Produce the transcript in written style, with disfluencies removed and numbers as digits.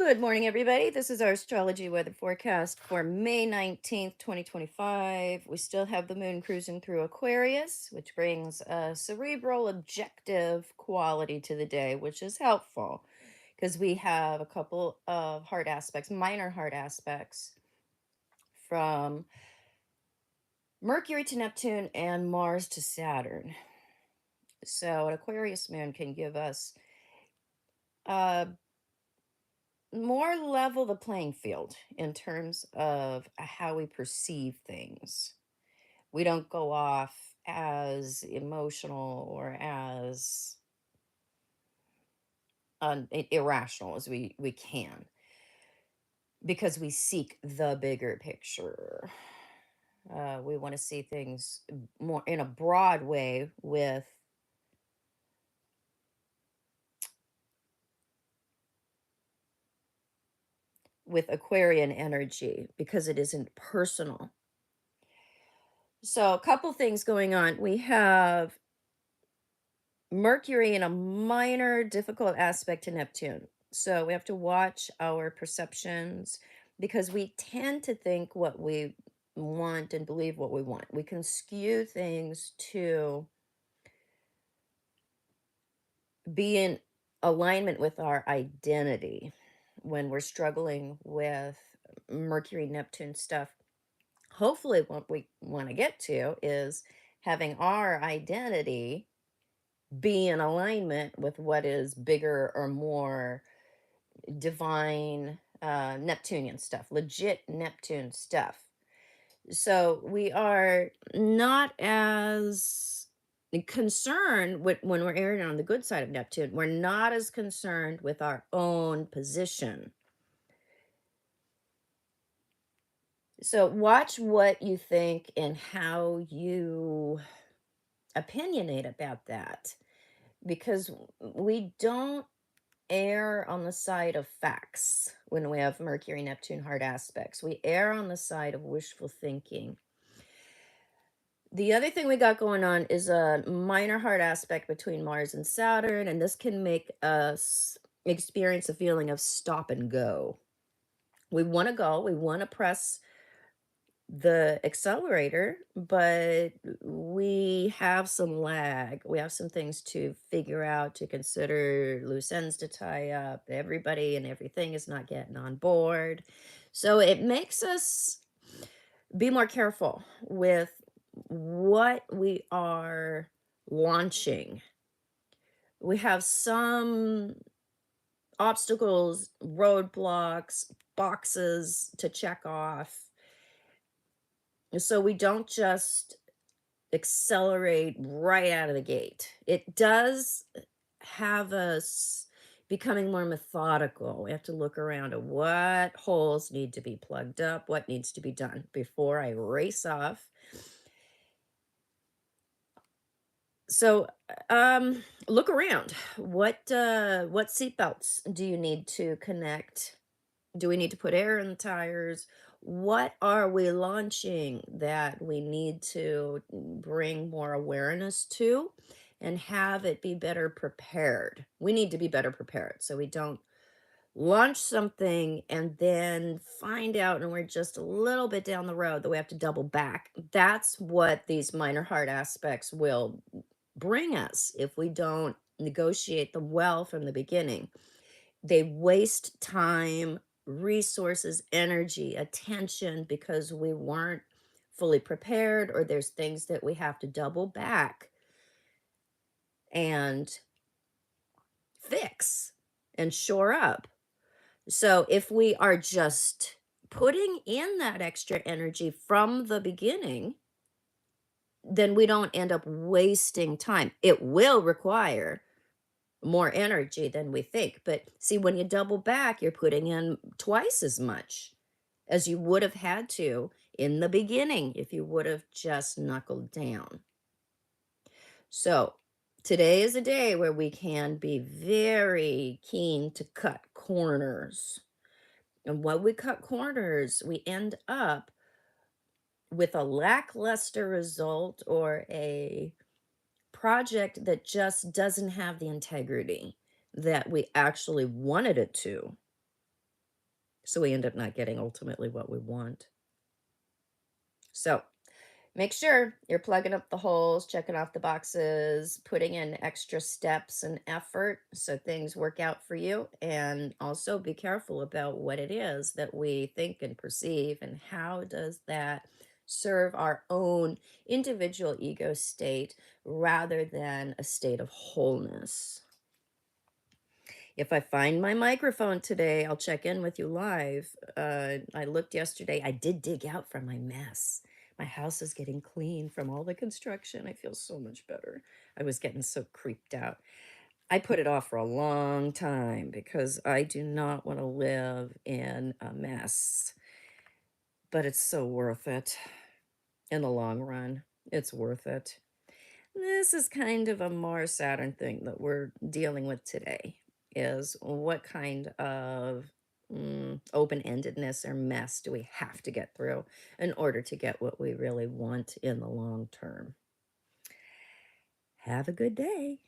Good morning, everybody. This is our astrology weather forecast for May 19th, 2025. We still have the moon cruising through Aquarius, which brings a cerebral, objective quality to the day, which is helpful because we have a couple of hard aspects, minor hard aspects from Mercury to Neptune and Mars to Saturn. So, an Aquarius moon can give us uh, more level the playing field in terms of how we perceive things. We don't go off as emotional or as irrational as we can because we seek the bigger picture. We want to see things more in a broad way with Aquarian energy because it isn't personal. So, a couple things going on. We have Mercury in a minor difficult aspect to Neptune. So we have to watch our perceptions because we tend to think what we want and believe what we want. We can skew things to be in alignment with our identity when we're struggling with Mercury Neptune stuff. Hopefully, what we want to get to is having our identity be in alignment with what is bigger or more divine Neptunian stuff, legit Neptune stuff. So we are not as concerned with when we're erring on the good side of Neptune. We're not as concerned with our own position. So watch what you think and how you opinionate about that because we don't err on the side of facts when we have Mercury Neptune hard aspects. We err on the side of wishful thinking. The other thing we got going on is a minor hard aspect between Mars and Saturn, and this can make us experience a feeling of stop and go. We want to go, we want to press the accelerator, but we have some lag. We have some things to figure out, to consider, loose ends to tie up. Everybody and everything is not getting on board. So it makes us be more careful with what we are launching. We have some obstacles, roadblocks, boxes to check off. So we don't just accelerate right out of the gate. It does have us becoming more methodical. We have to look around at what holes need to be plugged up, what needs to be done before I race off. So, look around. What seatbelts do you need to connect? Do we need to put air in the tires? What are we launching that we need to bring more awareness to and have it be better prepared? We need to be better prepared so we don't launch something and then find out and we're just a little bit down the road that we have to double back. That's what these minor heart aspects will bring us if we don't negotiate them well from the beginning. They waste time, resources, energy, attention because we weren't fully prepared, or there's things that we have to double back and fix and shore up. So if we are just putting in that extra energy from the beginning, then we don't end up wasting time. It will require more energy than we think. But see, when you double back, you're putting in twice as much as you would have had to in the beginning if you would have just knuckled down. So today is a day where we can be very keen to cut corners. And when we cut corners, we end up with a lackluster result or a project that just doesn't have the integrity that we actually wanted it to. So we end up not getting ultimately what we want. So make sure you're plugging up the holes, checking off the boxes, putting in extra steps and effort so things work out for you. And also be careful about what it is that we think and perceive, and how does that serve our own individual ego state rather than a state of wholeness. If I find my microphone today, I'll check in with you live. I looked yesterday. I did dig out from my mess. My house is getting clean from all the construction. I feel so much better. I was getting so creeped out. I put it off for a long time because I do not want to live in a mess, but it's so worth it in the long run. It's worth it. This is kind of a more Saturn thing that we're dealing with today, is what kind of open-endedness or mess do we have to get through in order to get what we really want in the long term? Have a good day.